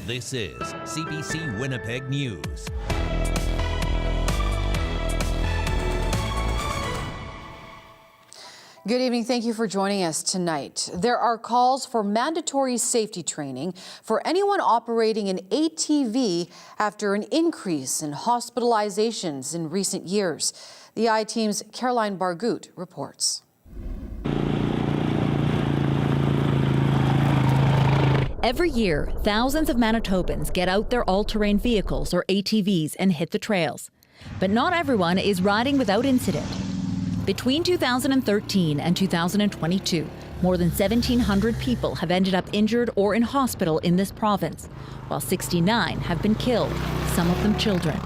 This is CBC Winnipeg News. Good evening. Thank you for joining us tonight. There are calls for mandatory safety training for anyone operating an ATV after an increase in hospitalizations in recent years. The I-Team's Caroline Bargut reports. Every year, thousands of Manitobans get out their all-terrain vehicles or ATVs and hit the trails. But not everyone is riding without incident. Between 2013 and 2022, more than 1,700 people have ended up injured or in hospital in this province, while 69 have been killed, some of them children.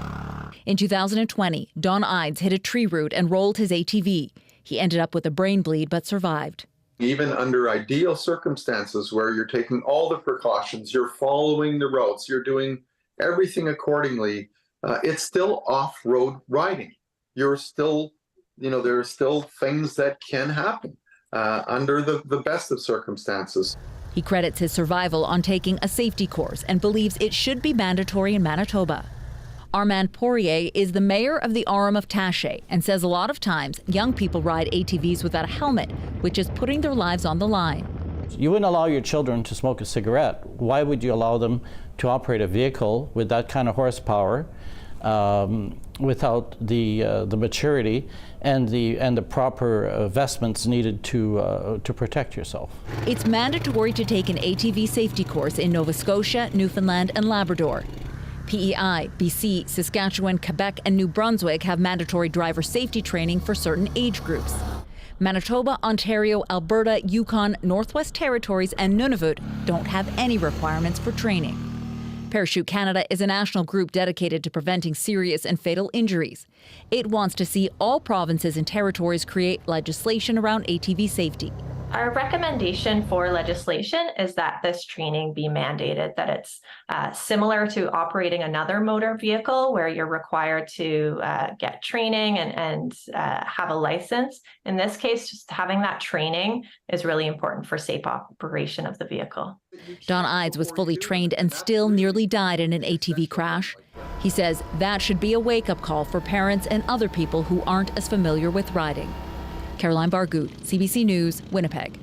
In 2020, Don Ides hit a tree root and rolled his ATV. He ended up with a brain bleed but survived. Even under ideal circumstances where you're taking all the precautions, you're following the routes, you're doing everything accordingly, it's still off-road riding. You're still, there are still things that can happen under the best of circumstances. He credits his survival on taking a safety course and believes it should be mandatory in Manitoba. Armand Poirier is the mayor of the Orem of Taché and says a lot of times young people ride ATVs without a helmet, which is putting their lives on the line. You wouldn't allow your children to smoke a cigarette. Why would you allow them to operate a vehicle with that kind of horsepower without the maturity and the proper vestments needed to protect yourself? It's mandatory to take an ATV safety course in Nova Scotia, Newfoundland and Labrador. PEI, BC, Saskatchewan, Quebec and New Brunswick have mandatory driver safety training for certain age groups. Manitoba, Ontario, Alberta, Yukon, Northwest Territories and Nunavut don't have any requirements for training. Parachute Canada is a national group dedicated to preventing serious and fatal injuries. It wants to see all provinces and territories create legislation around ATV safety. Our recommendation for legislation is that this training be mandated, that it's similar to operating another motor vehicle where you're required to get training and have a license. In this case, just having that training is really important for safe operation of the vehicle. Don Ides was fully trained and still nearly died in an ATV crash. He says that should be a wake-up call for parents and other people who aren't as familiar with riding. Caroline Bargut, CBC News, Winnipeg.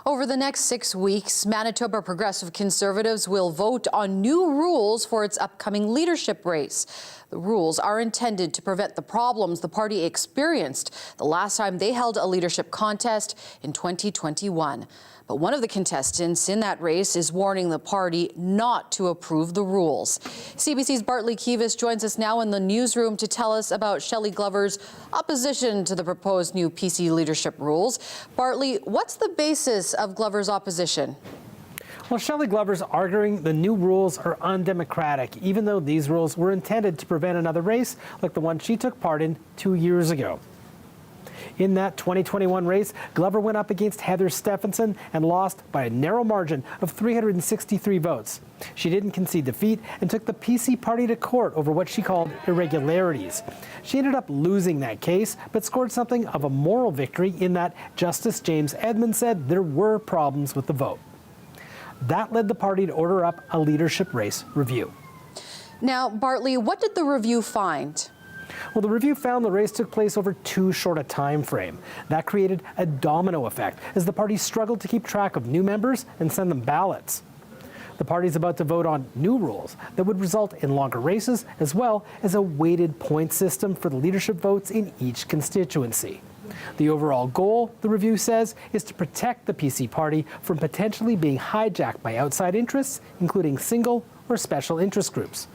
Over the next 6 weeks, Manitoba Progressive Conservatives will vote on new rules for its upcoming leadership race. The rules are intended to prevent the problems the party experienced the last time they held a leadership contest in 2021. But one of the contestants in that race is warning the party not to approve the rules. CBC's Bartley Kivas joins us now in the newsroom to tell us about Shelley Glover's opposition to the proposed new PC leadership rules. Bartley, what's the basis of Glover's opposition? Well, Shelley Glover's arguing the new rules are undemocratic, even though these rules were intended to prevent another race like the one she took part in 2 years ago. In that 2021 race, Glover went up against Heather Stephenson and lost by a narrow margin of 363 votes. She didn't concede defeat and took the PC party to court over what she called irregularities. She ended up losing that case, but scored something of a moral victory in that Justice James Edmund said there were problems with the vote. That led the party to order up a leadership race review. Now, Bartley, what did the review find? Well, the review found the race took place over too short a time frame. That created a domino effect as the party struggled to keep track of new members and send them ballots. The party's about to vote on new rules that would result in longer races, as well as a weighted point system for the leadership votes in each constituency. The overall goal, the review says, is to protect the PC party from potentially being hijacked by outside interests, including single or special interest groups.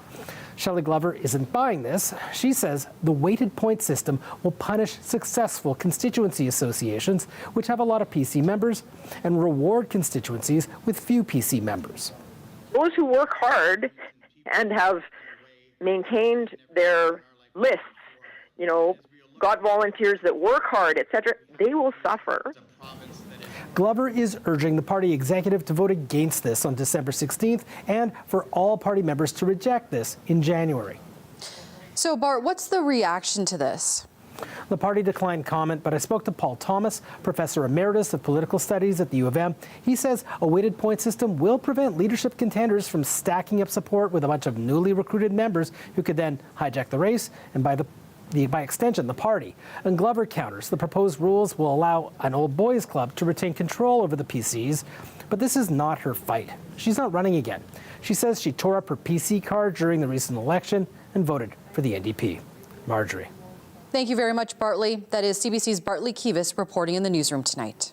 Shelley Glover isn't buying this. She says the weighted point system will punish successful constituency associations, which have a lot of PC members, and reward constituencies with few PC members. Those who work hard and have maintained their lists, got volunteers that work hard, etc., they will suffer. Glover is urging the party executive to vote against this on December 16th and for all party members to reject this in January. So, Bart, what's the reaction to this? The party declined comment, but I spoke to Paul Thomas, Professor Emeritus of Political Studies at the U of M. He says a weighted point system will prevent leadership contenders from stacking up support with a bunch of newly recruited members who could then hijack the race and by extension, the party. And Glover counters the proposed rules will allow an old boys club to retain control over the PCs, but this is not her fight. She's not running again. She says she tore up her PC card during the recent election and voted for the NDP. Marjorie. Thank you very much, Bartley. That is CBC's Bartley Kivas reporting in the newsroom tonight.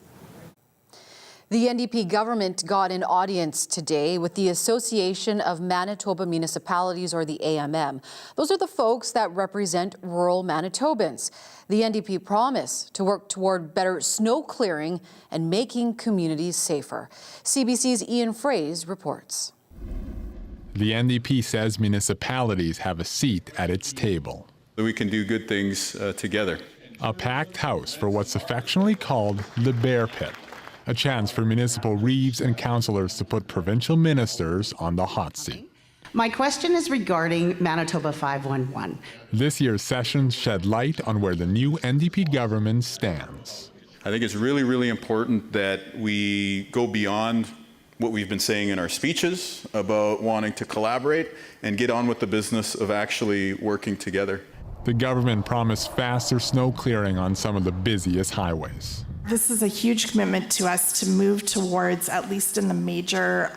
The NDP government got an audience today with the Association of Manitoba Municipalities, or the AMM. Those are the folks that represent rural Manitobans. The NDP promised to work toward better snow clearing and making communities safer. CBC's Ian Fraze reports. The NDP says municipalities have a seat at its table. We can do good things together. A packed house for what's affectionately called the Bear Pit, a chance for municipal reeves and councillors to put provincial ministers on the hot seat. My question is regarding Manitoba 511. This year's session shed light on where the new NDP government stands. I think it's really, really important that we go beyond what we've been saying in our speeches about wanting to collaborate and get on with the business of actually working together. The government promised faster snow clearing on some of the busiest highways. This is a huge commitment to us to move towards, at least in the major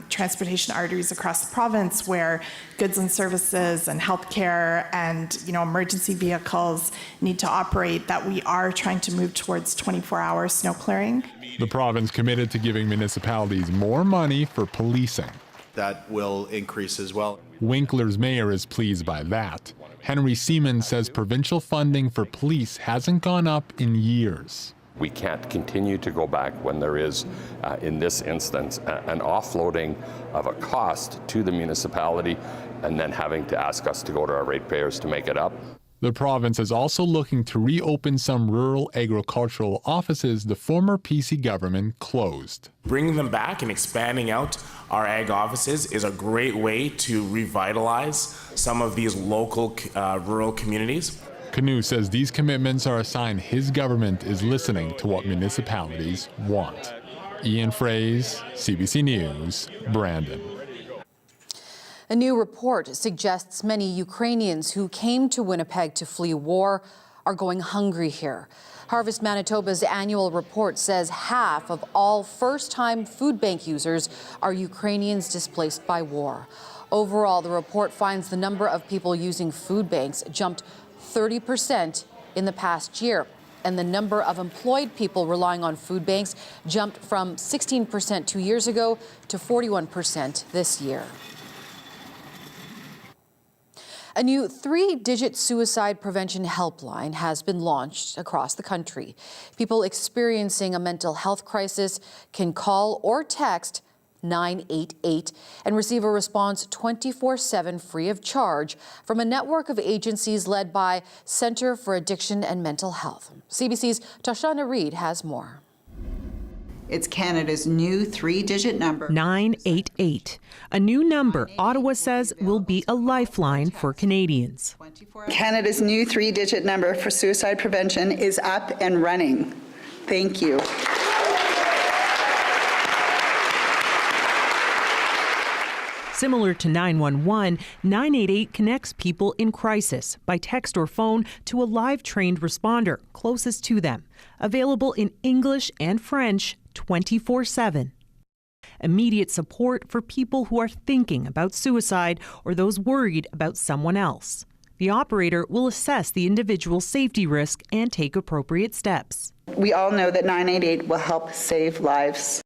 transportation arteries across the province, where goods and services and healthcare and emergency vehicles need to operate, that we are trying to move towards 24-hour snow clearing. The province committed to giving municipalities more money for policing. That will increase as well. Winkler's mayor is pleased by that. Henry Seaman says provincial funding for police hasn't gone up in years. We can't continue to go back when there is, in this instance, an offloading of a cost to the municipality and then having to ask us to go to our ratepayers to make it up. The province is also looking to reopen some rural agricultural offices the former PC government closed. Bringing them back and expanding out our ag offices is a great way to revitalize some of these local rural communities. Canoe says these commitments are a sign his government is listening to what municipalities want. Ian Fraze, CBC News, Brandon. A new report suggests many Ukrainians who came to Winnipeg to flee war are going hungry here. Harvest Manitoba's annual report says half of all first-time food bank users are Ukrainians displaced by war. Overall, the report finds the number of people using food banks jumped 30% in the past year, and the number of employed people relying on food banks jumped from 16% 2 years ago to 41% this year. A new 3-digit suicide prevention helpline has been launched across the country. People experiencing a mental health crisis can call or text 988 and receive a response 24/7 free of charge from a network of agencies led by Centre for Addiction and Mental Health. CBC's Tashana Reid has more. It's Canada's new 3-digit number. 988, a new number Ottawa says will be a lifeline for Canadians. Canada's new 3-digit number for suicide prevention is up and running. Thank you. Similar to 911, 988 connects people in crisis by text or phone to a live trained responder closest to them, available in English and French 24/7. Immediate support for people who are thinking about suicide or those worried about someone else. The operator will assess the individual's safety risk and take appropriate steps. We all know that 988 will help save lives.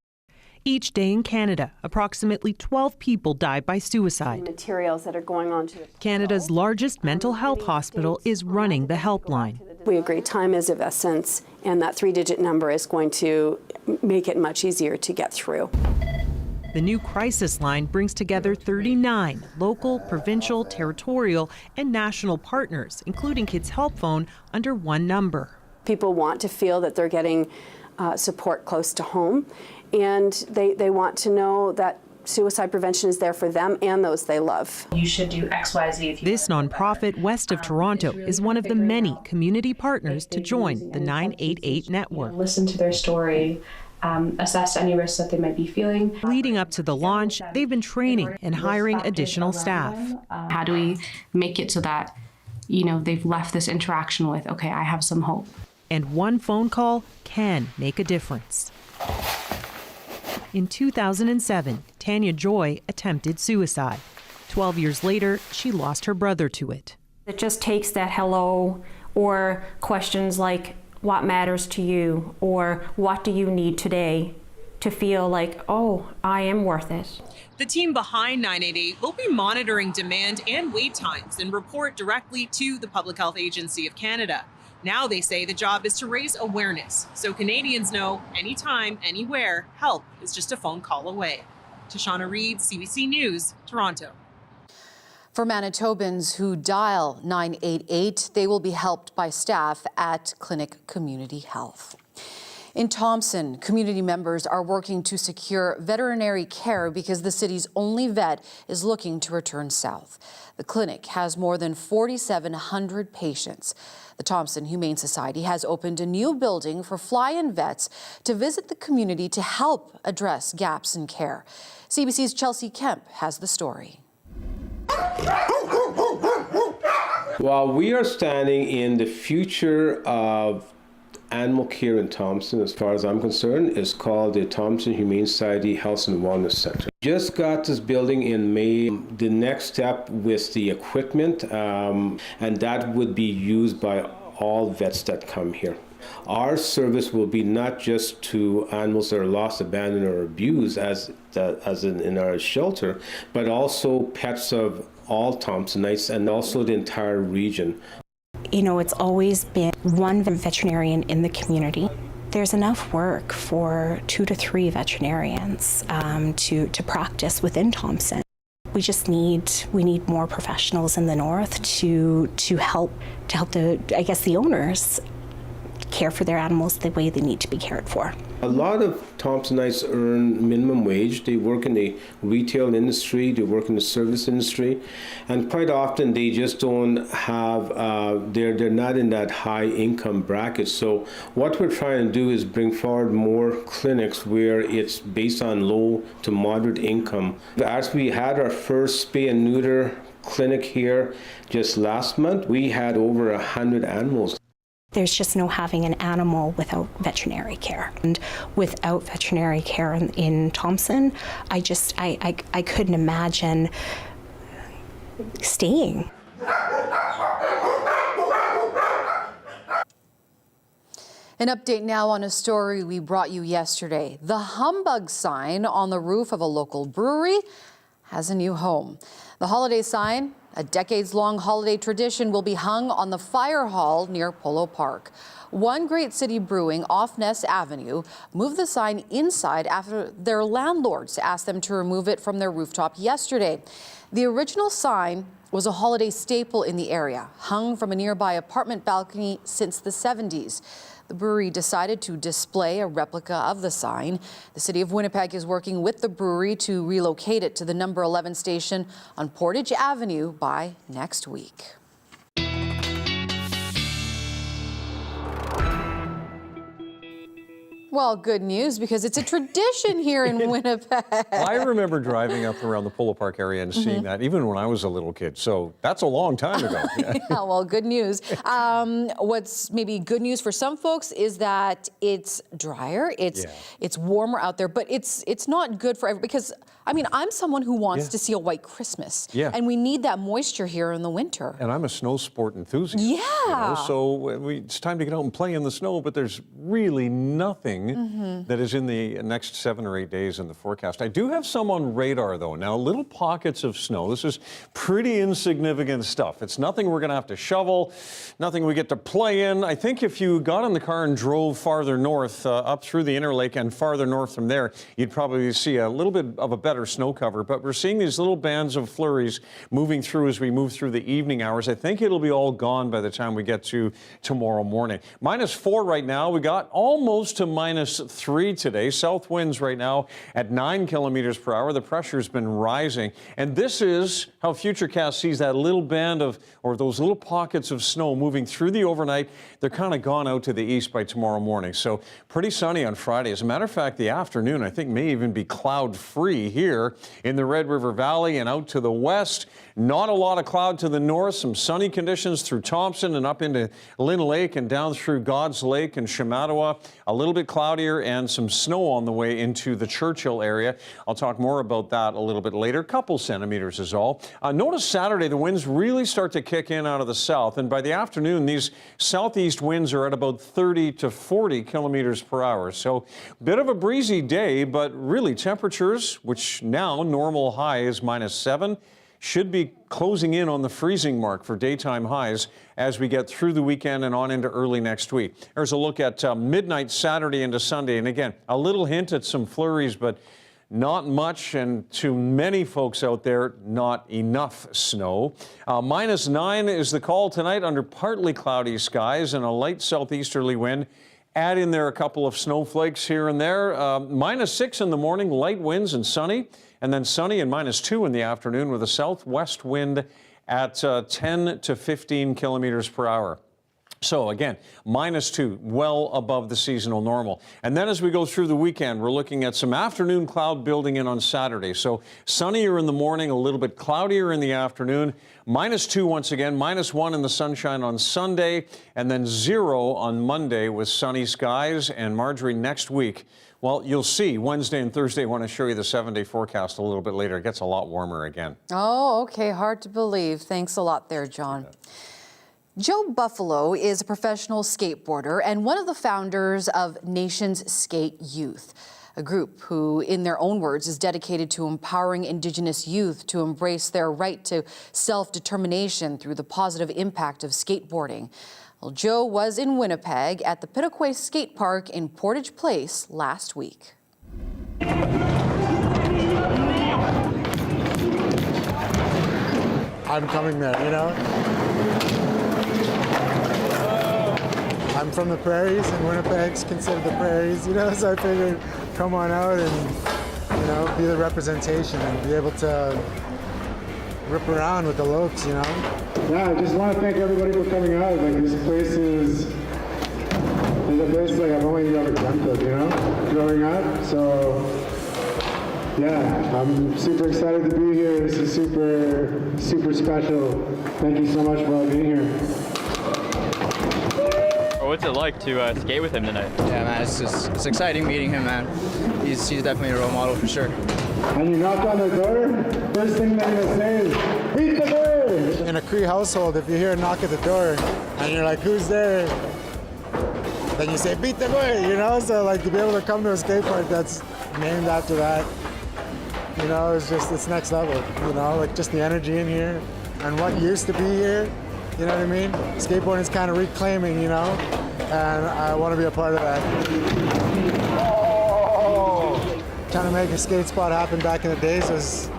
Each day in Canada, approximately 12 people die by suicide. Materials that are going on to Canada's largest mental health hospital is running the helpline. We agree time is of essence, and that 3-digit number is going to make it much easier to get through. The new crisis line brings together 39 local, provincial, territorial, and national partners, including Kids Help Phone, under one number. People want to feel that they're getting support close to home, and they want to know that suicide prevention is there for them and those they love. You should do XYZ. This nonprofit west of Toronto is one of the many community partners to join the 988 network. Listen to their story, assess any risks that they might be feeling. Leading up to the launch, they've been training and hiring additional staff. How do we make it so that, they've left this interaction with, okay, I have some hope. And one phone call can make a difference. In 2007, Tanya Joy attempted suicide. 12 years later, she lost her brother to it. It just takes that hello or questions like, what matters to you? Or what do you need today to feel like, oh, I am worth it. The team behind 988 will be monitoring demand and wait times and report directly to the Public Health Agency of Canada. Now they say the job is to raise awareness so Canadians know anytime, anywhere, help is just a phone call away. Tashana Reid, CBC News, Toronto. For Manitobans who dial 988, they will be helped by staff at Clinic Community Health. In Thompson, community members are working to secure veterinary care because the city's only vet is looking to return south. The clinic has more than 4,700 patients. The Thompson Humane Society has opened a new building for fly-in vets to visit the community to help address gaps in care. CBC's Chelsea Kemp has the story. While we are standing in the future of animal care in Thompson, as far as I'm concerned, is called the Thompson Humane Society Health and Wellness Center. Just got this building in May. The next step with the equipment, and that would be used by all vets that come here. Our service will be not just to animals that are lost, abandoned, or abused, as in our shelter, but also pets of all Thompsonites and also the entire region. It's always been one veterinarian in the community. There's enough work for 2 to 3 veterinarians to practice within Thompson. We just need more professionals in the north to help the owners care for their animals the way they need to be cared for. A lot of Thompsonites earn minimum wage. They work in the retail industry, they work in the service industry, and quite often they just don't have, they're not in that high income bracket. So what we're trying to do is bring forward more clinics where it's based on low to moderate income. As we had our first spay and neuter clinic here just last month, we had over 100 animals. There's just no having an animal without veterinary care. And without veterinary care in Thompson, I couldn't imagine staying. An update now on a story we brought you yesterday. The humbug sign on the roof of a local brewery has a new home. The holiday sign, a decades-long holiday tradition, will be hung on the fire hall near Polo Park. One Great City Brewing off Ness Avenue moved the sign inside after their landlords asked them to remove it from their rooftop yesterday. The original sign was a holiday staple in the area, hung from a nearby apartment balcony since the 70s. The brewery decided to display a replica of the sign. The city of Winnipeg is working with the brewery to relocate it to the number 11 station on Portage Avenue by next week. Well, good news, because it's a tradition here in Winnipeg. Well, I remember driving up around the Polo Park area and seeing that even when I was a little kid. So that's a long time ago. Yeah, well, good news. What's maybe good news for some folks is that it's drier, it's warmer out there, but it's not good for everyone, because I mean, I'm someone who wants to see a white Christmas. Yeah. And we need that moisture here in the winter. And I'm a snow sport enthusiast. Yeah. So it's time to get out and play in the snow, but there's really nothing that is in the next 7 or 8 days in the forecast. I do have some on radar, though. Now, little pockets of snow. This is pretty insignificant stuff. It's nothing we're going to have to shovel, nothing we get to play in. I think if you got in the car and drove farther north, up through the Interlake and farther north from there, you'd probably see a little bit of a better snow cover. But we're seeing these little bands of flurries moving through as we move through the evening hours. I think it'll be all gone by the time we get to tomorrow morning. -4 right now. We got almost to -3 today. South winds right now at 9 kilometers per hour. The pressure's been rising. And this is how Futurecast sees that little band of, or those little pockets of snow moving through the overnight. They're kind of gone out to the east by tomorrow morning. So pretty sunny on Friday. As a matter of fact, the afternoon, I think, may even be cloud-free here in the Red River Valley and out to the west. Not a lot of cloud to the north. Some sunny conditions through Thompson and up into Lynn Lake and down through God's Lake and Shamattawa. A little bit cloudier and some snow on the way into the Churchill area. I'll talk more about that a little bit later. Couple centimeters is all. Notice Saturday the winds really start to kick in out of the south, and by the afternoon these southeast winds are at about 30 to 40 kilometers per hour. So bit of a breezy day, but really temperatures, which now normal high is -7, should be closing in on the freezing mark for daytime highs as we get through the weekend and on into early next week. There's a look at midnight Saturday into Sunday. And again, a little hint at some flurries, but not much, and to many folks out there, not enough snow. -9 is the call tonight under partly cloudy skies and a light southeasterly wind. Add in there a couple of snowflakes here and there. -6 in the morning, light winds and sunny. And then sunny and -2 in the afternoon with a southwest wind at 10 to 15 kilometers per hour. So again, -2, well above the seasonal normal. And then as we go through the weekend, we're looking at some afternoon cloud building in on Saturday. So sunnier in the morning, a little bit cloudier in the afternoon. -2 once again, -1 in the sunshine on Sunday, and then 0 on Monday with sunny skies. And Marjorie, next week, well, you'll see Wednesday and Thursday when I show you the 7-day forecast a little bit later. It gets a lot warmer again. Oh, okay. Hard to believe. Thanks a lot there, John. Joe Buffalo is a professional skateboarder and one of the founders of Nations Skate Youth, a group who, in their own words, is dedicated to empowering Indigenous youth to embrace their right to self-determination through the positive impact of skateboarding. Well, Joe was in Winnipeg at the Pitaquay Skate Park in Portage Place last week. I'm coming there, you know? I'm from the prairies, and Winnipeg's considered the prairies, you know, so I figured come on out and, you know, be the representation and be able to rip around with the lopes, you know? Yeah, I just want to thank everybody for coming out. Like, this place is a place like I've only ever dreamt of, you know, growing up. So, yeah, I'm super excited to be here. This is super, super special. Thank you so much for all being here. What's it like to skate with him tonight? Yeah, man, it's exciting meeting him, man. He's definitely a role model for sure. And you knock on the door, first thing they're gonna say is, beat the door! In a Cree household, if you hear a knock at the door and you're like, who's there? Then you say, beat the door, you know? So like to be able to come to a skate park that's named after that, you know, it's next level, you know? Like just the energy in here and what used to be here. You know what I mean? Skateboarding is kind of reclaiming, you know, and I want to be a part of that. Oh! Trying to make a skate spot happen back in the days was,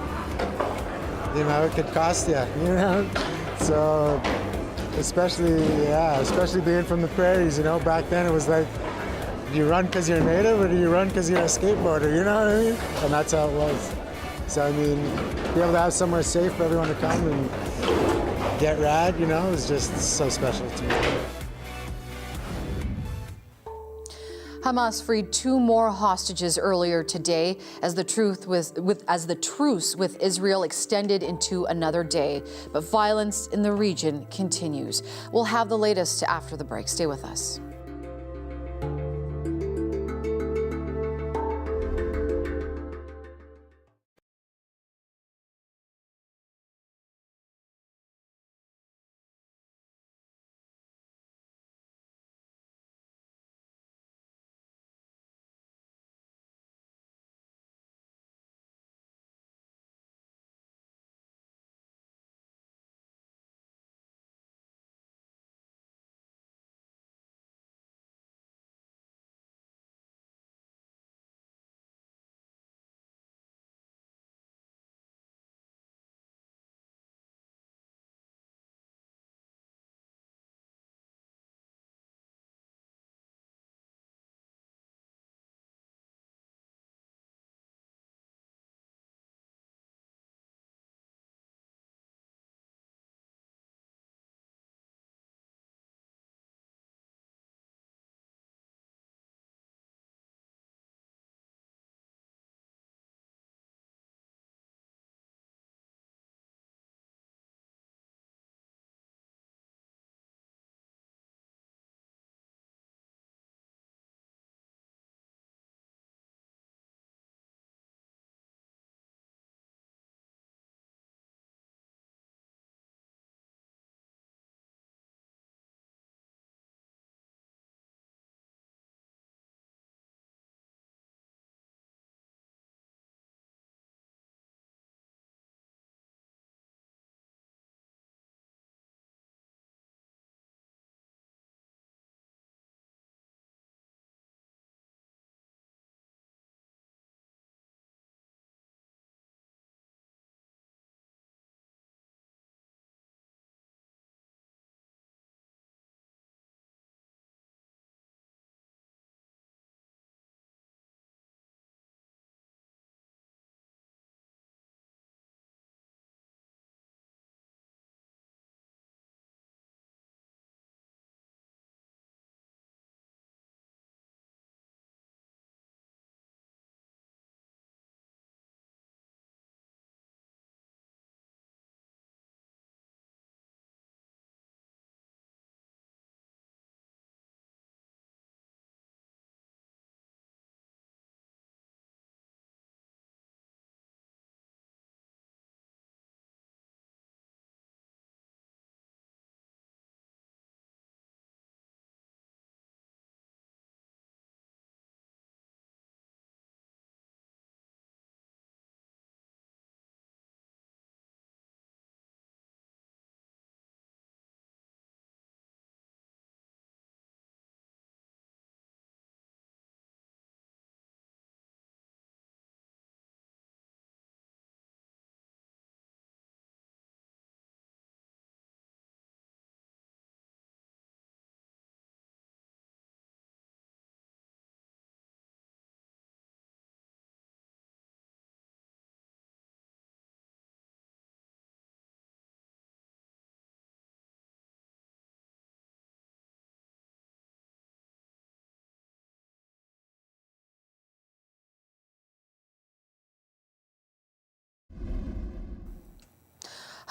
you know, it could cost you, you know? So, especially being from the prairies, you know, back then it was like, do you run because you're native or do you run because you're a skateboarder, you know what I mean? And that's how it was. So, I mean, be able to have somewhere safe for everyone to come and get rad, you know, is just so special to me. Hamas freed 2 more hostages earlier today as the truce with Israel extended into another day. But violence in the region continues. We'll have the latest after the break. Stay with us.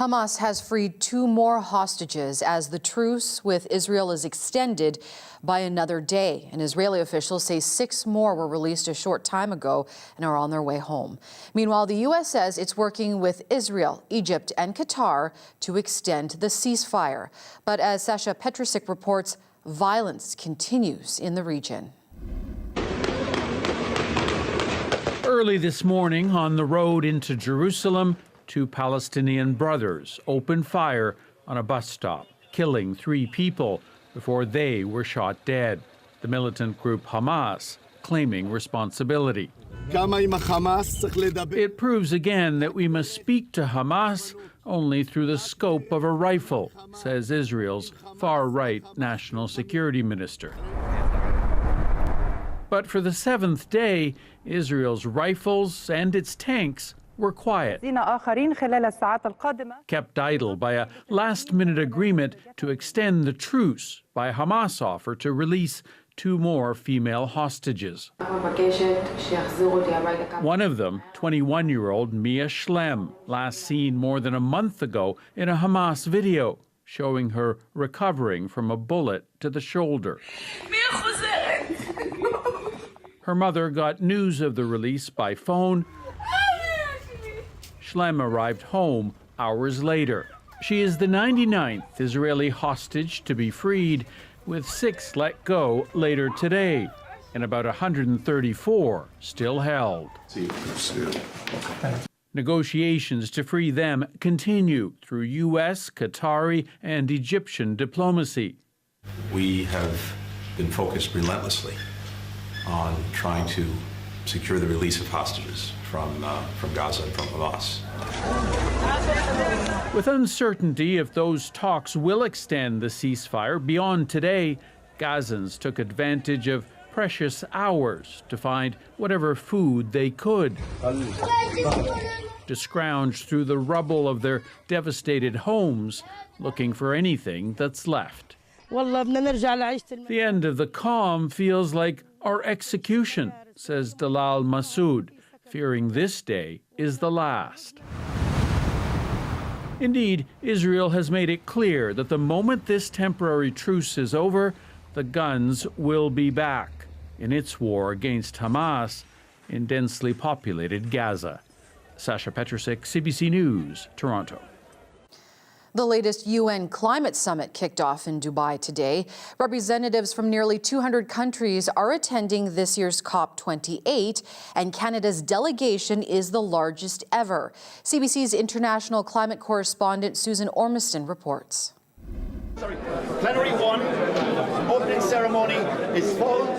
Hamas has freed 2 more hostages as the truce with Israel is extended by another day. And Israeli officials say 6 more were released a short time ago and are on their way home. Meanwhile, the U.S. says it's working with Israel, Egypt, and Qatar to extend the ceasefire. But as Sasha Petrusik reports, violence continues in the region. Early this morning on the road into Jerusalem, 2 Palestinian brothers opened fire on a bus stop, killing 3 people before they were shot dead. The militant group Hamas claiming responsibility. It proves again that we must speak to Hamas only through the scope of a rifle, says Israel's far-right national security minister. But for the 7th day, Israel's rifles and its tanks were quiet, kept idle by a last-minute agreement to extend the truce by a Hamas offer to release 2 more female hostages. One of them, 21-year-old Mia Shlem, last seen more than a month ago in a Hamas video showing her recovering from a bullet to the shoulder. Her mother got news of the release by phone. Shlem arrived home hours later. She is the 99th Israeli hostage to be freed, with 6 let go later today, and about 134 still held. Negotiations to free them continue through U.S., Qatari, and Egyptian diplomacy. We have been focused relentlessly on trying to secure the release of hostages from Gaza and from Hamas. With uncertainty if those talks will extend the ceasefire beyond today, Gazans took advantage of precious hours to find whatever food they could, to scrounge through the rubble of their devastated homes, looking for anything that's left. The end of the calm feels like our execution, says Dalal Masood, fearing this day is the last. Indeed, Israel has made it clear that the moment this temporary truce is over, the guns will be back in its war against Hamas in densely populated Gaza. Sasha Petrusik, CBC News, Toronto. The latest UN climate summit kicked off in Dubai today. Representatives from nearly 200 countries are attending this year's COP28, and Canada's delegation is the largest ever. CBC's international climate correspondent Susan Ormiston reports. Plenary 1, opening ceremony is full.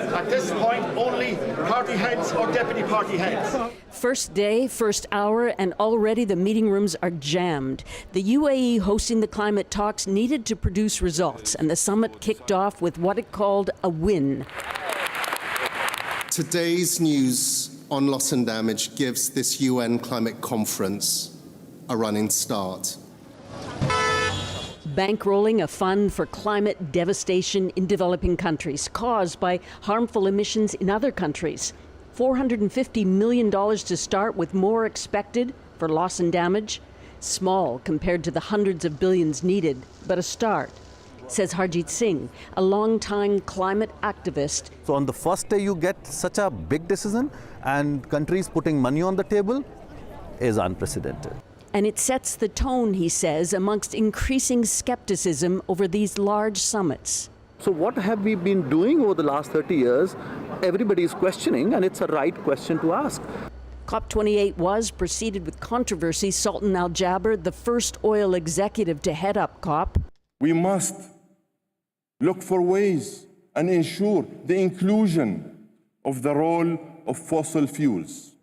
At this point, only party heads or deputy party heads. First day, first hour, and already the meeting rooms are jammed. The UAE hosting the climate talks needed to produce results, and the summit kicked off with what it called a win. Today's news on loss and damage gives this UN climate conference a running start. Bankrolling a fund for climate devastation in developing countries caused by harmful emissions in other countries. $450 million to start, with more expected for loss and damage. Small compared to the hundreds of billions needed, but a start, says Harjit Singh, a longtime climate activist. So on the first day you get such a big decision, and countries putting money on the table is unprecedented. And it sets the tone, he says, amongst increasing skepticism over these large summits. So what have we been doing over the last 30 years? Everybody is questioning, and it's a right question to ask. COP28 was preceded with controversy. Sultan Al Jaber, the first oil executive to head up COP. We must look for ways and ensure the inclusion of the role of fossil fuels.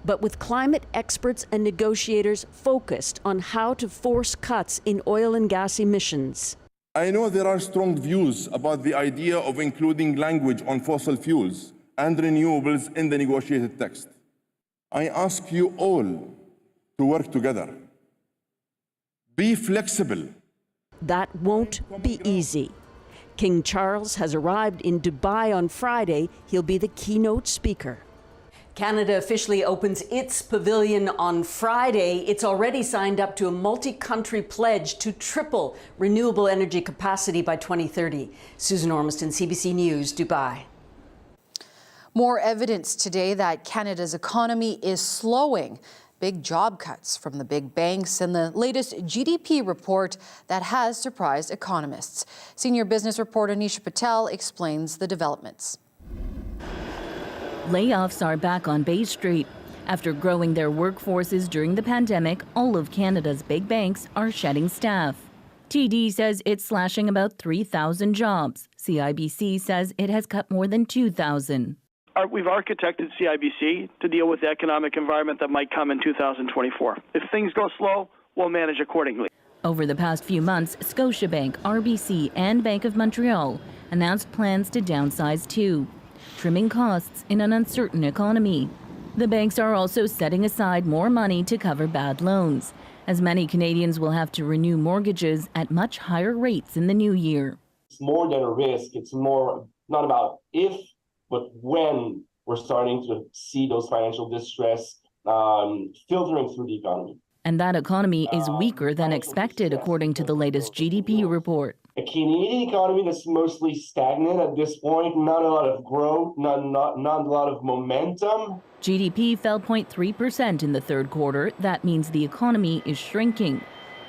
But with climate experts and negotiators focused on how to force cuts in oil and gas emissions. I know there are strong views about the idea of including language on fossil fuels and renewables in the negotiated text. I ask you all to work together. Be flexible. That won't be easy. King Charles has arrived in Dubai on Friday. He'll be the keynote speaker. Canada officially opens its pavilion on Friday. It's already signed up to a multi-country pledge to triple renewable energy capacity by 2030. Susan Ormiston, CBC News, Dubai. More evidence today that Canada's economy is slowing. Big job cuts from the big banks and the latest GDP report that has surprised economists. Senior business reporter Nisha Patel explains the developments. Layoffs are back on Bay Street. After growing their workforces during the pandemic, all of Canada's big banks are shedding staff. TD says it's slashing about 3,000 jobs. CIBC says it has cut more than 2,000. We've architected CIBC to deal with the economic environment that might come in 2024. If things go slow, we'll manage accordingly. Over the past few months, Scotiabank, RBC, and Bank of Montreal announced plans to downsize too, trimming costs in an uncertain economy. The banks are also setting aside more money to cover bad loans, as many Canadians will have to renew mortgages at much higher rates in the new year. It's more than a risk. It's more not about if, but when we're starting to see those financial distress filtering through the economy. And that economy is weaker than expected, according to the latest GDP report. A Canadian economy that's mostly stagnant at this point, not a lot of growth, not a lot of momentum. GDP fell 0.3% in the third quarter. That means the economy is shrinking.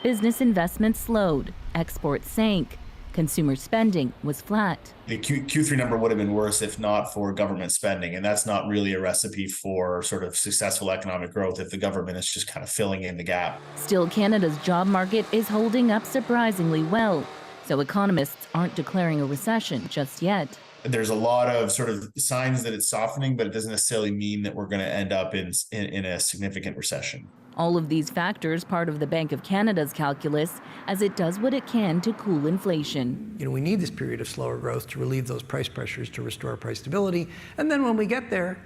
Business investment slowed, exports sank, consumer spending was flat. The Q3 number would have been worse if not for government spending, and that's not really a recipe for sort of successful economic growth if the government is just kind of filling in the gap. Still, Canada's job market is holding up surprisingly well, so economists aren't declaring a recession just yet. There's a lot of sort of signs that it's softening, but it doesn't necessarily mean that we're going to end up in a significant recession. All of these factors part of the Bank of Canada's calculus as it does what it can to cool inflation. We need this period of slower growth to relieve those price pressures, to restore price stability. And then when we get there,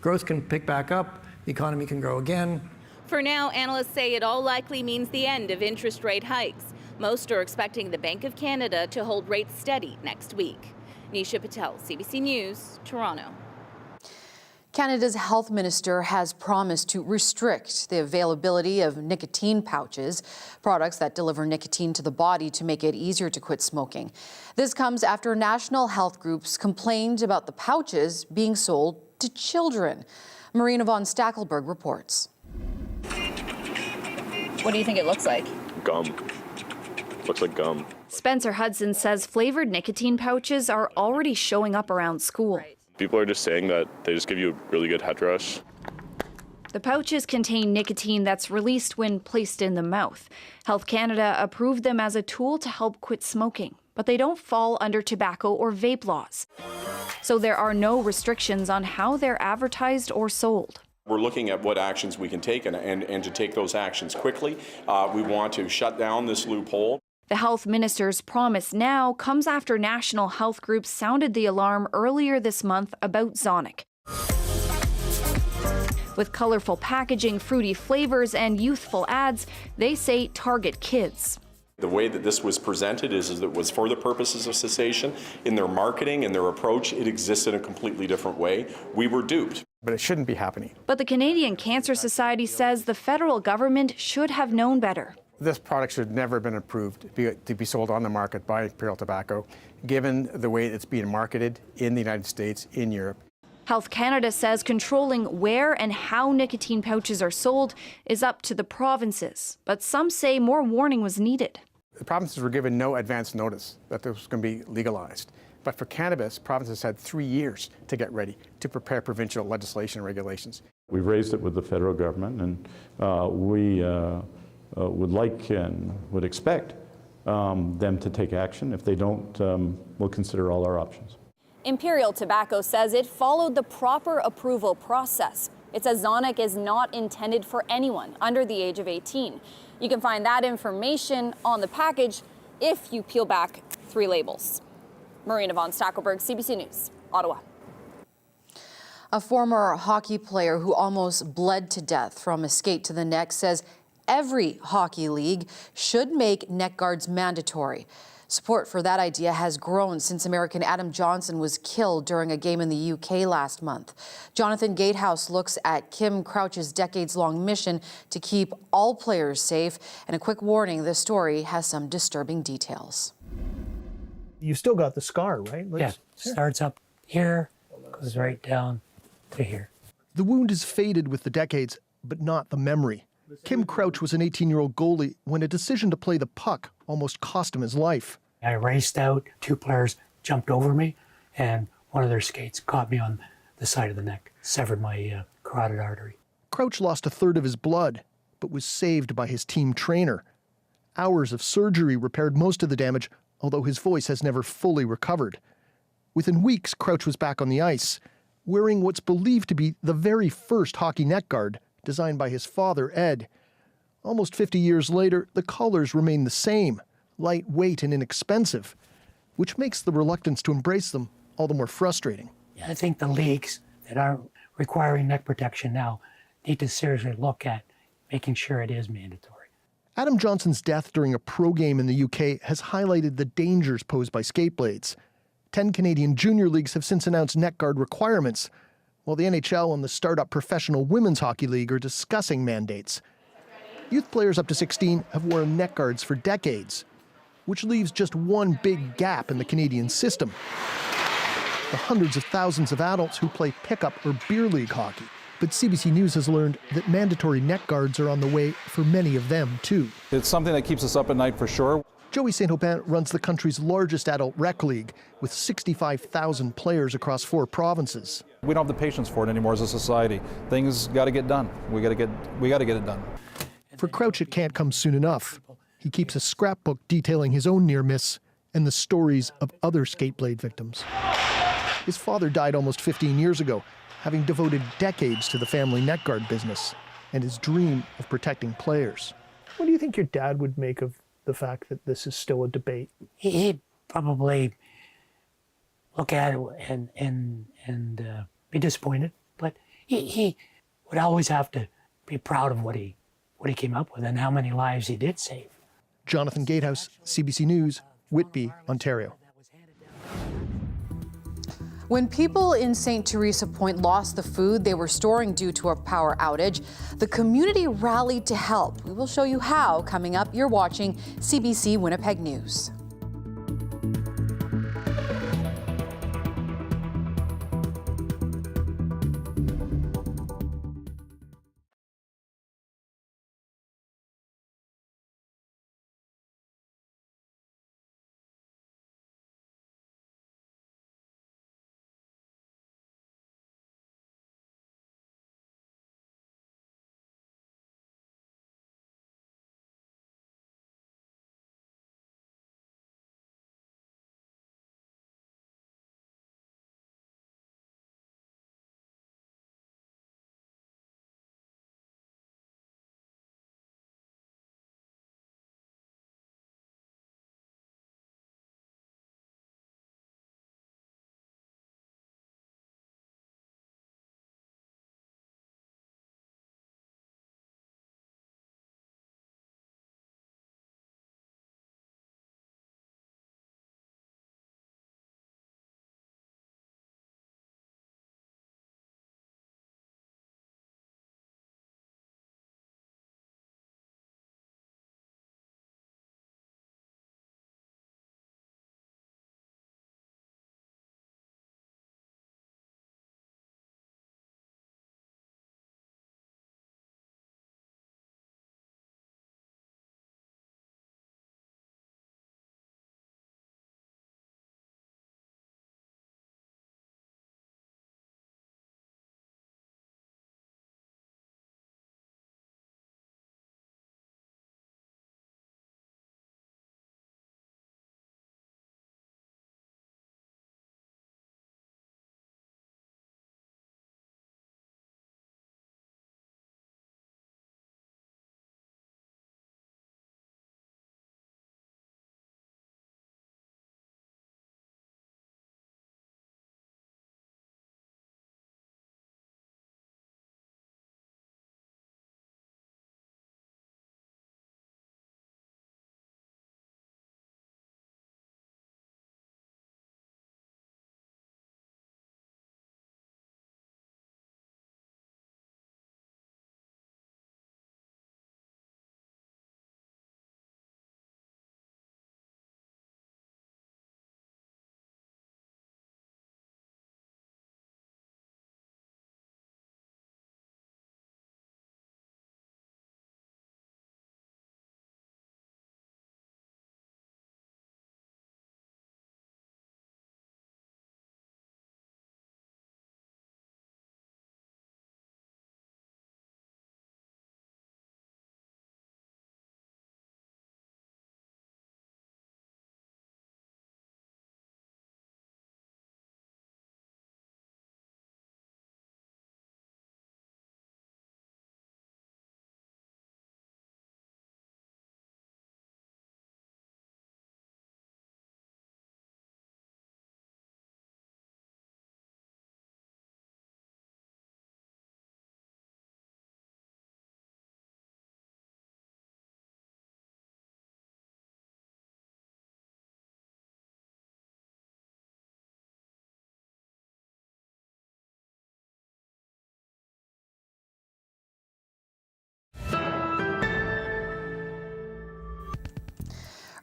growth can pick back up, the economy can grow again. For now, analysts say it all likely means the end of interest rate hikes. Most are expecting the Bank of Canada to hold rates steady next week. Nisha Patel, CBC News, Toronto. Canada's health minister has promised to restrict the availability of nicotine pouches, products that deliver nicotine to the body to make it easier to quit smoking. This comes after national health groups complained about the pouches being sold to children. Marina von Stackelberg reports. What do you think it looks like? Gum. Looks like gum. Spencer Hudson says flavored nicotine pouches are already showing up around school. People are just saying that they just give you a really good head rush. The pouches contain nicotine that's released when placed in the mouth. Health Canada approved them as a tool to help quit smoking, but they don't fall under tobacco or vape laws. So there are no restrictions on how they're advertised or sold. We're looking at what actions we can take and to take those actions quickly. We want to shut down this loophole. The health minister's promise now comes after national health groups sounded the alarm earlier this month about Zonic. With colorful packaging, fruity flavors, and youthful ads, they say target kids. The way that this was presented is that it was for the purposes of cessation. In their marketing and their approach, it exists in a completely different way. We were duped. But it shouldn't be happening. But the Canadian Cancer Society says the federal government should have known better. This product should never have been approved to be sold on the market by Imperial Tobacco, given the way it's being marketed in the United States, in Europe. Health Canada says controlling where and how nicotine pouches are sold is up to the provinces, but some say more warning was needed. The provinces were given no advance notice that this was going to be legalized. But for cannabis, provinces had 3 years to get ready to prepare provincial legislation and regulations. We've raised it with the federal government, and we would like and would expect them to take action. If they don't, we'll consider all our options. Imperial Tobacco says it followed the proper approval process. It says Zonic is not intended for anyone under the age of 18. You can find that information on the package if you peel back 3 labels. Marina von Stackelberg, CBC News, Ottawa. A former hockey player who almost bled to death from a skate to the neck says every hockey league should make neck guards mandatory. Support for that idea has grown since American Adam Johnson was killed during a game in the UK last month. Jonathan Gatehouse looks at Kim Crouch's decades-long mission to keep all players safe. And a quick warning, this story has some disturbing details. You still got the scar, right? Yeah, starts up here, goes right down to here. The wound is faded with the decades, but not the memory. Kim Crouch was an 18-year-old goalie when a decision to play the puck almost cost him his life. I raced out, 2 players jumped over me, and one of their skates caught me on the side of the neck, severed my carotid artery. Crouch lost a third of his blood, but was saved by his team trainer. Hours of surgery repaired most of the damage, although his voice has never fully recovered. Within weeks, Crouch was back on the ice, wearing what's believed to be the very first hockey net guard, designed by his father, Ed. Almost 50 years later, the collars remain the same, lightweight and inexpensive, which makes the reluctance to embrace them all the more frustrating. I think the leagues that are requiring neck protection now need to seriously look at making sure it is mandatory. Adam Johnson's death during a pro game in the UK has highlighted the dangers posed by skate blades. 10 Canadian junior leagues have since announced neck guard requirements, while the NHL and the startup Professional Women's Hockey League are discussing mandates. Youth players up to 16 have worn neck guards for decades, which leaves just one big gap in the Canadian system: the hundreds of thousands of adults who play pickup or beer league hockey. But CBC News has learned that mandatory neck guards are on the way for many of them, too. It's something that keeps us up at night for sure. Joey St-Aubin runs the country's largest adult rec league, with 65,000 players across 4 provinces. We don't have the patience for it anymore as a society. Things got to get done. We got to get it done. For Crouch, it can't come soon enough. He keeps a scrapbook detailing his own near miss and the stories of other skate blade victims. His father died almost 15 years ago, having devoted decades to the family neck guard business and his dream of protecting players. What do you think your dad would make of the fact that this is still a debate? He'd probably look at it and be disappointed, but he would always have to be proud of what he came up with and how many lives he did save. Jonathan Gatehouse, CBC News, Whitby, Ontario. When people in St. Teresa Point lost the food they were storing due to a power outage, the community rallied to help. We will show you how coming up. You're watching CBC Winnipeg News.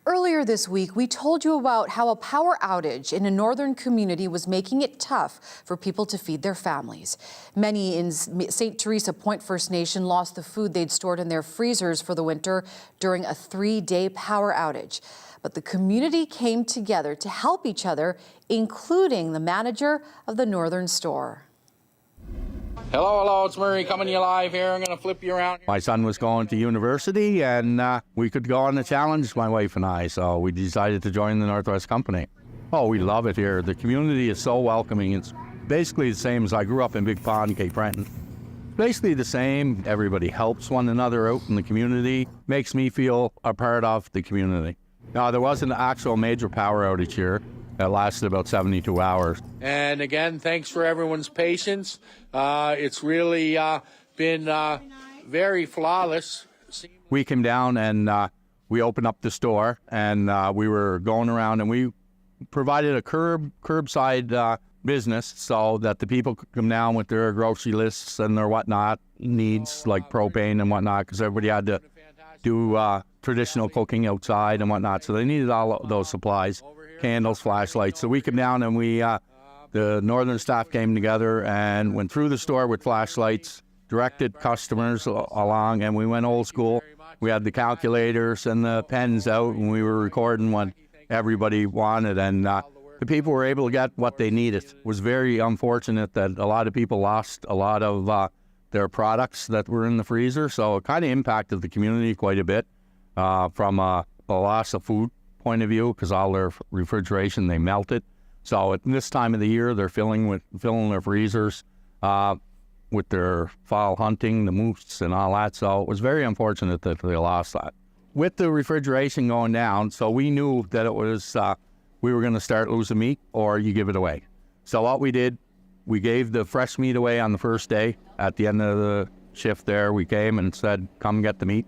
Earlier this week, we told you about how a power outage in a northern community was making it tough for people to feed their families. Many in St. Teresa Point First Nation lost the food they'd stored in their freezers for the winter during a 3-day power outage. But the community came together to help each other, including the manager of the northern store. Hello, it's Murray coming to you live here. I'm going to flip you around. My son was going to university and we could go on the challenge, my wife and I, so we decided to join the Northwest Company. Oh, we love it here. The community is so welcoming. It's basically the same as I grew up in Big Pond, Cape Breton. Basically the same. Everybody helps one another out in the community, makes me feel a part of the community. Now, there was an actual major power outage here that lasted about 72 hours. And again, thanks for everyone's patience. It's really been very flawless. We came down and we opened up the store and we were going around and we provided a curbside business so that the people could come down with their grocery lists and their whatnot needs, like propane and whatnot, because everybody had to do traditional cooking outside and whatnot. So they needed all of those supplies, candles, flashlights. So we came down and we, the northern staff came together and went through the store with flashlights, directed customers along, and we went old school. We had the calculators and the pens out and we were recording what everybody wanted, and the people were able to get what they needed. It was very unfortunate that a lot of people lost a lot of their products that were in the freezer, so it kind of impacted the community quite a bit from a loss of food point of view, because all their refrigeration, they melted. So at this time of the year, they're filling their freezers with their fall hunting, the moose and all that. So it was very unfortunate that they lost that. With the refrigeration going down, so we knew that it was, we were going to start losing meat or you give it away. So what we did, we gave the fresh meat away on the first day. At the end of the shift there, we came and said, come get the meat.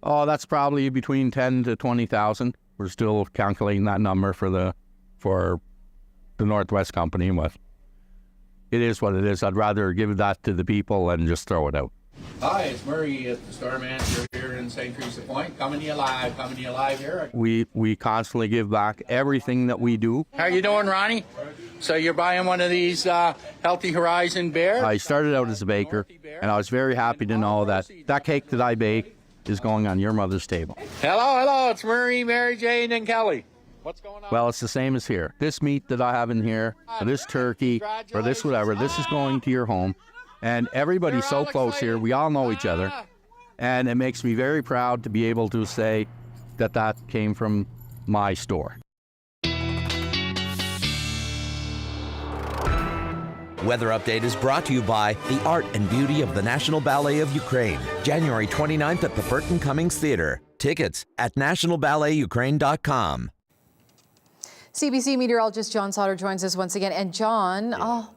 Oh, that's probably between 10 to 20,000. We're still calculating that number for the Northwest Company, but it is what it is. I'd rather give that to the people and just throw it out. Hi, it's Murray at the store manager here in St. Teresa Point. Coming to you live here. We constantly give back everything that we do. How you doing, Ronnie? So you're buying one of these Healthy Horizon bears? I started out as a baker, and I was very happy to know that that cake that I bake is going on your mother's table. Hello, it's Murray, Mary Jane, and Kelly. What's going on? Well, it's the same as here. This meat that I have in here, or this turkey, or this whatever, this is going to your home. And everybody's so close here. We all know each other. And it makes me very proud to be able to say that that came from my store. Weather Update is brought to you by the Art and Beauty of the National Ballet of Ukraine. January 29th at the Burton Cummings Theatre. Tickets at nationalballetukraine.com. CBC meteorologist John Sauter joins us once again. And John,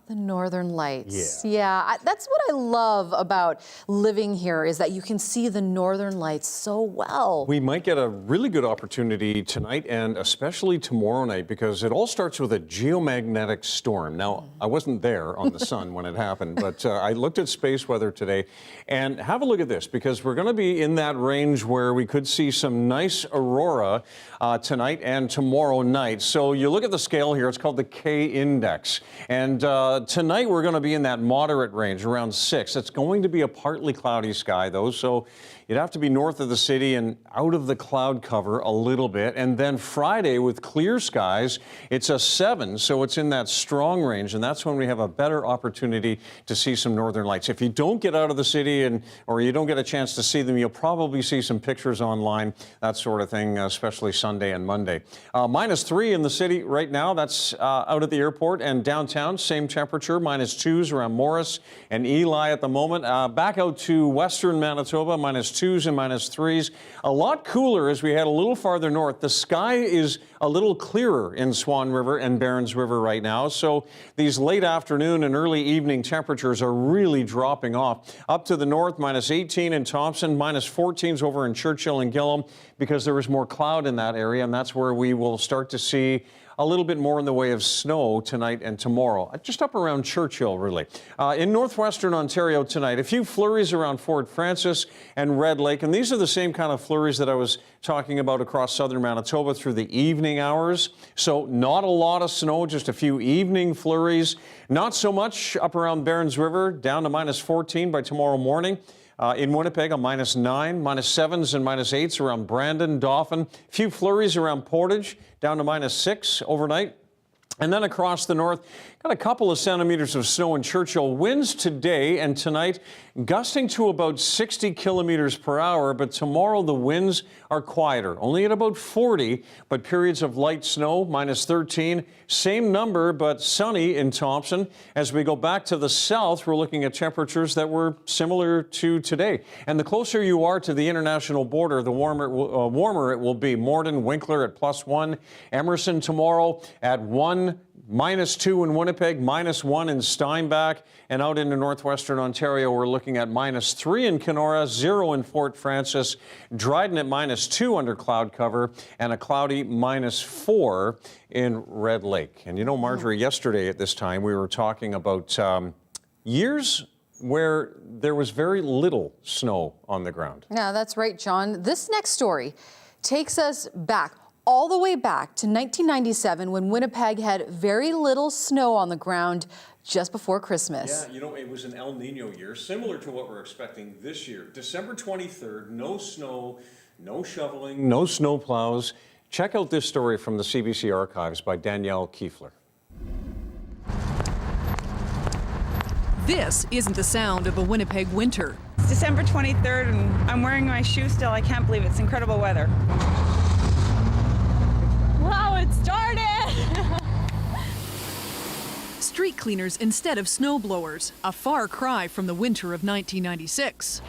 the Northern Lights. Yeah, that's what I love about living here, is that you can see the Northern Lights so well. We might get a really good opportunity tonight and especially tomorrow night, because it all starts with a geomagnetic storm. Now, I wasn't there on the sun when it happened, but I looked at space weather today, and have a look at this, because we're going to be in that range where we could see some nice aurora tonight and tomorrow night. So you look at the scale here, it's called the K index. And tonight we're going to be in that moderate range, around 6. It's going to be a partly cloudy sky, though, so you'd have to be north of the city and out of the cloud cover a little bit. And then Friday, with clear skies, it's a 7, so it's in that strong range, and that's when we have a better opportunity to see some northern lights. If you don't get out of the city or you don't get a chance to see them, you'll probably see some pictures online, that sort of thing, especially Sunday and Monday. -3 in the city right now. That's out at the airport, and downtown, same temperature, -2s around Morris and Eli at the moment. Back out to western Manitoba, -2s and -3s. A lot cooler as we head a little farther north. The sky is a little clearer in Swan River and Barons River right now, so these late afternoon and early evening temperatures are really dropping off. Up to the north, -18 in Thompson, -14s over in Churchill and Gillum, because there is more cloud in that area, and that's where we will start to see a little bit more in the way of snow tonight and tomorrow, just up around Churchill, really. In northwestern Ontario tonight, a few flurries around Fort Francis and Red Lake, and these are the same kind of flurries that I was talking about across southern Manitoba through the evening hours. So not a lot of snow, just a few evening flurries. Not so much up around Barons River, down to -14 by tomorrow morning. In Winnipeg, a -9, -7s and -8s around Brandon, Dauphin. A few flurries around Portage, down to -6 overnight. And then across the north, got a couple of centimeters of snow in Churchill. Winds today and tonight gusting to about 60 kilometers per hour, but tomorrow the winds are quieter, only at about 40, but periods of light snow, -13. Same number, but sunny in Thompson. As we go back to the south, we're looking at temperatures that were similar to today. And the closer you are to the international border, the warmer it will be. Morden, Winkler at +1. Emerson tomorrow at 1. -2 in Winnipeg, -1 in Steinbach, and out into northwestern Ontario, we're looking at -3 in Kenora, 0 in Fort Francis, Dryden at -2 under cloud cover, and a cloudy -4 in Red Lake. And you know, Marjorie, yesterday at this time, we were talking about years where there was very little snow on the ground. Yeah, that's right, John. This next story takes us back, all the way back to 1997, when Winnipeg had very little snow on the ground just before Christmas. Yeah, you know, it was an El Nino year, similar to what we're expecting this year. December 23rd, no snow, no shoveling, no snow plows. Check out this story from the CBC archives by Danielle Kiefler. This isn't the sound of a Winnipeg winter. It's December 23rd and I'm wearing my shoes still. I can't believe it's incredible weather. Wow, it started! Street cleaners instead of snow blowers, a far cry from the winter of 1996.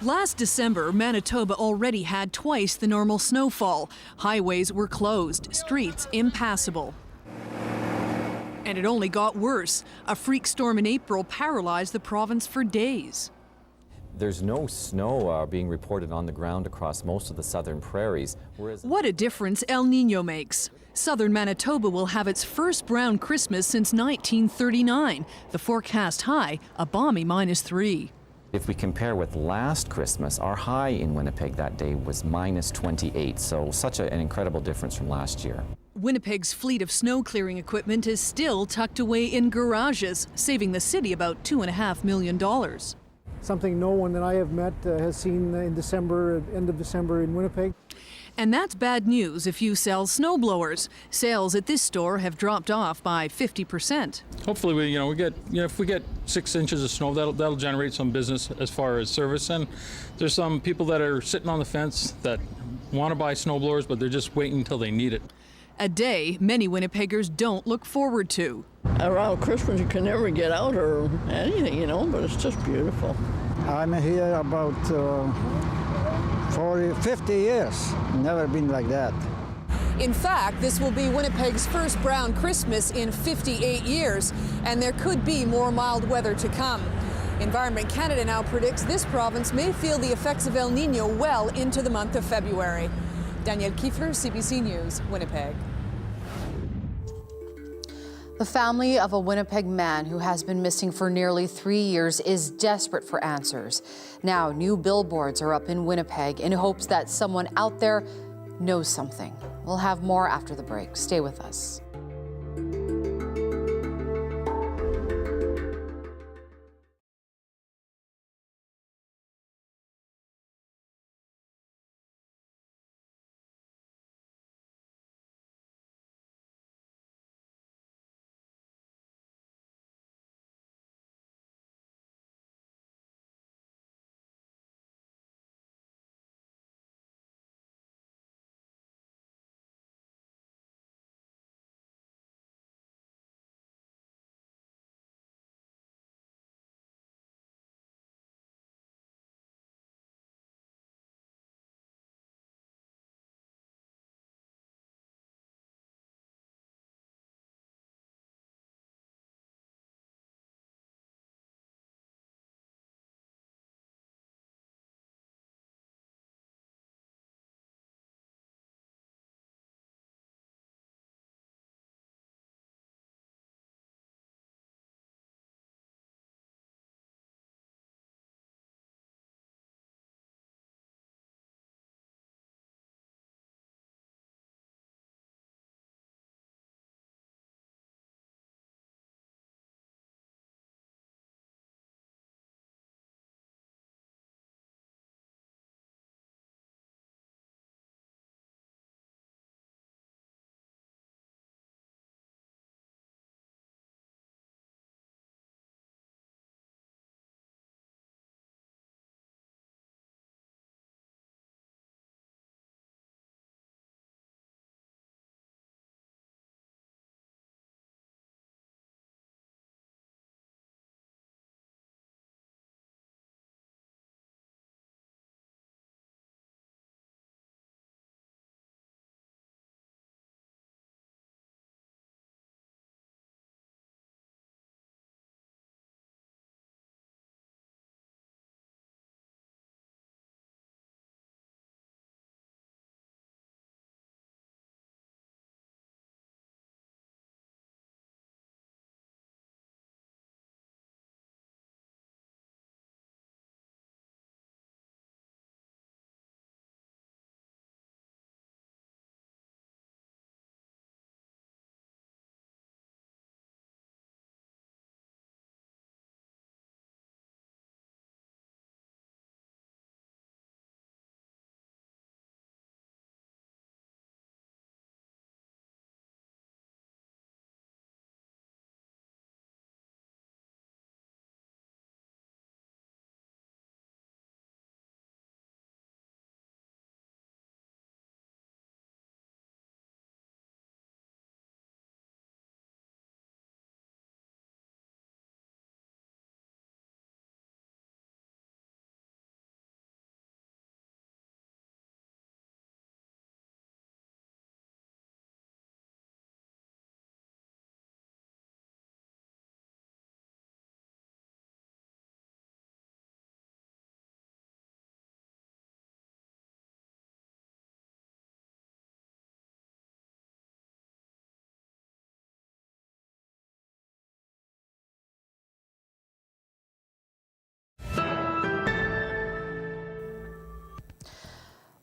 Last December, Manitoba already had twice the normal snowfall. Highways were closed, streets impassable. And it only got worse. A freak storm in April paralyzed the province for days. There's no snow being reported on the ground across most of the southern prairies. What a difference El Nino makes. Southern Manitoba will have its first brown Christmas since 1939. The forecast high, a balmy -3. If we compare with last Christmas, our high in Winnipeg that day was -28, so such an incredible difference from last year. Winnipeg's fleet of snow clearing equipment is still tucked away in garages, saving the city about $2.5 million. Something no one that I have met has seen in December, end of December in Winnipeg. And that's bad news if you sell snowblowers. Sales at this store have dropped off by 50%. Hopefully, if we get 6 inches of snow, that'll generate some business as far as service. And there's some people that are sitting on the fence that want to buy snowblowers, but they're just waiting until they need it. A day many Winnipeggers don't look forward to. Around Christmas, you can never get out or anything, but it's just beautiful. I'm here about 50 years. Never been like that. In fact, this will be Winnipeg's first brown Christmas in 58 years, and there could be more mild weather to come. Environment Canada now predicts this province may feel the effects of El Nino well into the month of February. Danielle Kiefler, CBC News, Winnipeg. The family of a Winnipeg man who has been missing for nearly 3 years is desperate for answers. Now, new billboards are up in Winnipeg in hopes that someone out there knows something. We'll have more after the break. Stay with us.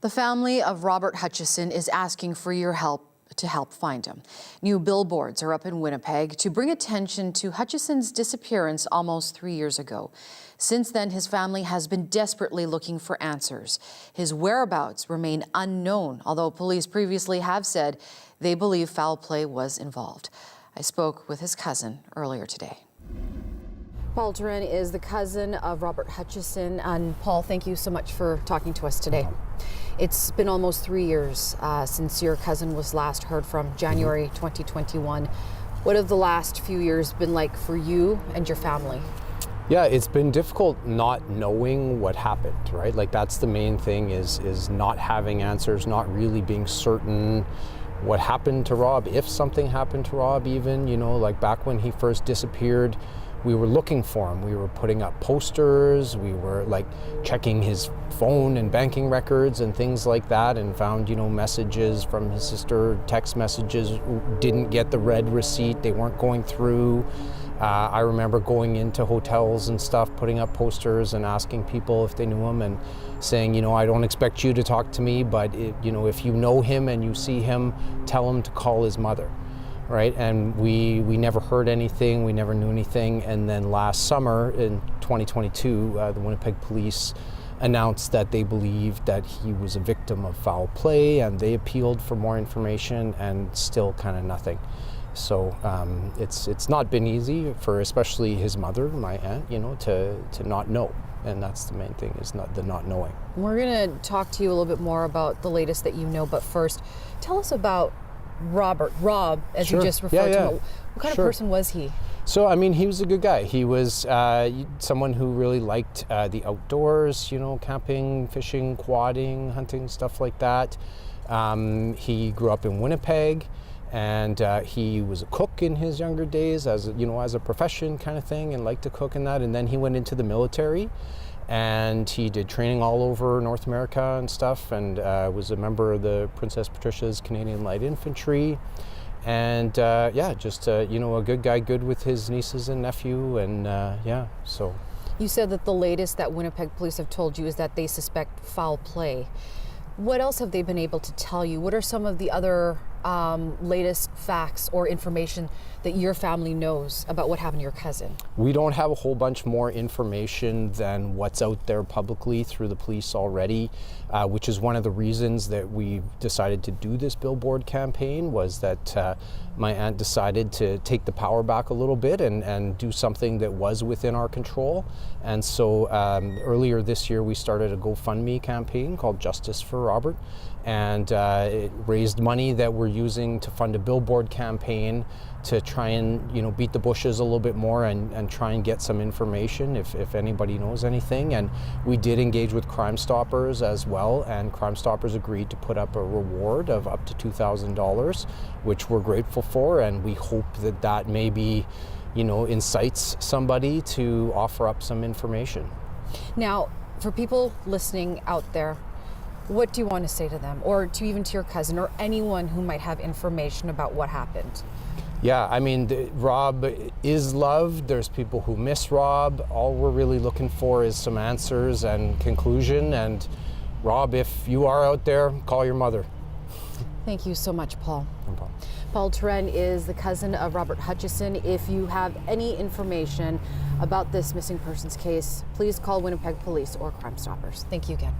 The family of Robert Hutchison is asking for your help to help find him. New billboards are up in Winnipeg to bring attention to Hutchison's disappearance almost 3 years ago. Since then, his family has been desperately looking for answers. His whereabouts remain unknown, although police previously have said they believe foul play was involved. I spoke with his cousin earlier today. Paul Turin is the cousin of Robert Hutchison. And Paul, thank you so much for talking to us today. It's been almost 3 years since your cousin was last heard from, January 2021. What have the last few years been like for you and your family? Yeah, it's been difficult not knowing what happened, right? Like that's the main thing is not having answers, not really being certain what happened to Rob, if something happened to Rob even, you know, like back when he first disappeared, we were looking for him. We were putting up posters, we were like checking his phone and banking records and things like that, and found, you know, messages from his sister, text messages, didn't get the red receipt, they weren't going through. I remember going into hotels and stuff, putting up posters and asking people if they knew him and saying, you know, I don't expect you to talk to me, but you know, if you know him and you see him, tell him to call his mother. Right, and we never heard anything, we never knew anything, and then last summer in 2022, the Winnipeg police announced that they believed that he was a victim of foul play, and they appealed for more information, and still kind of nothing. So it's not been easy for especially his mother, my aunt, you know, to not know, and that's the main thing, is not knowing. We're going to talk to you a little bit more about the latest that you know, but first, tell us about Rob, as you just referred to him. What kind of person was he? So, I mean, he was a good guy. He was someone who really liked the outdoors, you know, camping, fishing, quadding, hunting, stuff like that. He grew up in Winnipeg, and he was a cook in his younger days, as a profession kind of thing, and liked to cook and that. And then he went into the military, and he did training all over North America and stuff, and was a member of the Princess Patricia's Canadian Light Infantry, and just a good guy, good with his nieces and nephew, and so. You said that the latest that Winnipeg police have told you is that they suspect foul play. What else have they been able to tell you? What are some of the other latest facts or information that your family knows about what happened to your cousin? We don't have a whole bunch more information than what's out there publicly through the police already, which is one of the reasons that we decided to do this billboard campaign, was that my aunt decided to take the power back a little bit and do something that was within our control. And so earlier this year, we started a GoFundMe campaign called Justice for Robert, and it raised money that we're using to fund a billboard campaign to try and, you know, beat the bushes a little bit more and try and get some information if anybody knows anything. And we did engage with Crime Stoppers as well, and Crime Stoppers agreed to put up a reward of up to $2,000, which we're grateful for, and we hope that that maybe, you know, incites somebody to offer up some information. Now, for people listening out there, what do you want to say to them, or to your cousin, or anyone who might have information about what happened? Yeah, I mean, Rob is loved. There's people who miss Rob. All we're really looking for is some answers and conclusion. And Rob, if you are out there, call your mother. Thank you so much, Paul. No problem. Paul Turin is the cousin of Robert Hutchison. If you have any information about this missing persons case, please call Winnipeg Police or Crime Stoppers. Thank you again.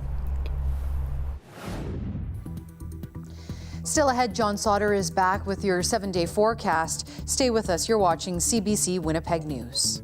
Still ahead, John Sauter is back with your 7-day forecast. Stay with us. You're watching CBC Winnipeg News.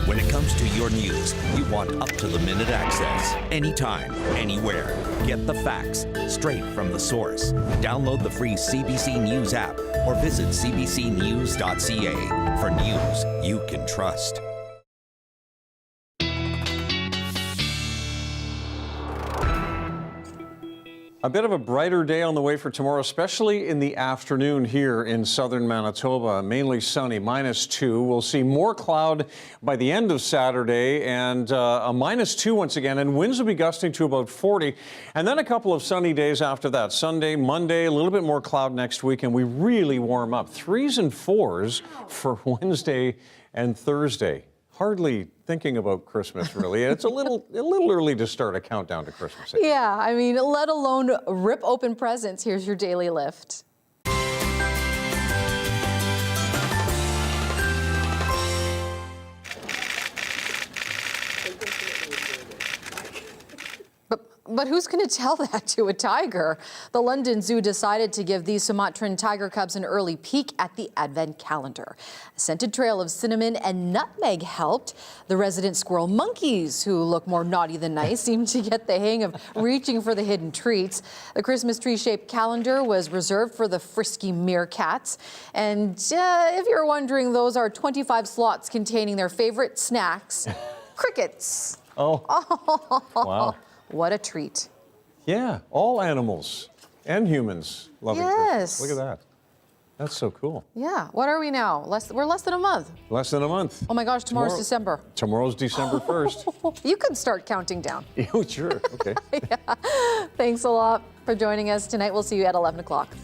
When it comes to your news, you want up-to-the-minute access. Anytime, anywhere. Get the facts straight from the source. Download the free CBC News app or visit cbcnews.ca for news you can trust. A bit of a brighter day on the way for tomorrow, especially in the afternoon here in southern Manitoba. Mainly sunny, -2. We'll see more cloud by the end of Saturday and a -2 once again, and winds will be gusting to about 40. And then a couple of sunny days after that. Sunday, Monday, a little bit more cloud next week, and we really warm up. 3s and 4s for Wednesday and Thursday. Hardly thinking about Christmas, really. It's a little early to start a countdown to Christmas. Yeah, I mean, let alone rip open presents. Here's your daily lift. But who's going to tell that to a tiger? The London Zoo decided to give these Sumatran tiger cubs an early peek at the Advent calendar. A scented trail of cinnamon and nutmeg helped. The resident squirrel monkeys, who look more naughty than nice, seem to get the hang of reaching for the hidden treats. The Christmas tree-shaped calendar was reserved for the frisky meerkats. And if you're wondering, those are 25 slots containing their favorite snacks, crickets. Oh, wow. What a treat. Yeah, all animals and humans loving Christmas. Look at that. That's so cool. Yeah. What are we now? We're less than a month. Less than a month. Oh my gosh, tomorrow's December. Tomorrow's December 1st. You could start counting down. Oh, sure. Okay. Yeah. Thanks a lot for joining us tonight. We'll see you at 11 o'clock.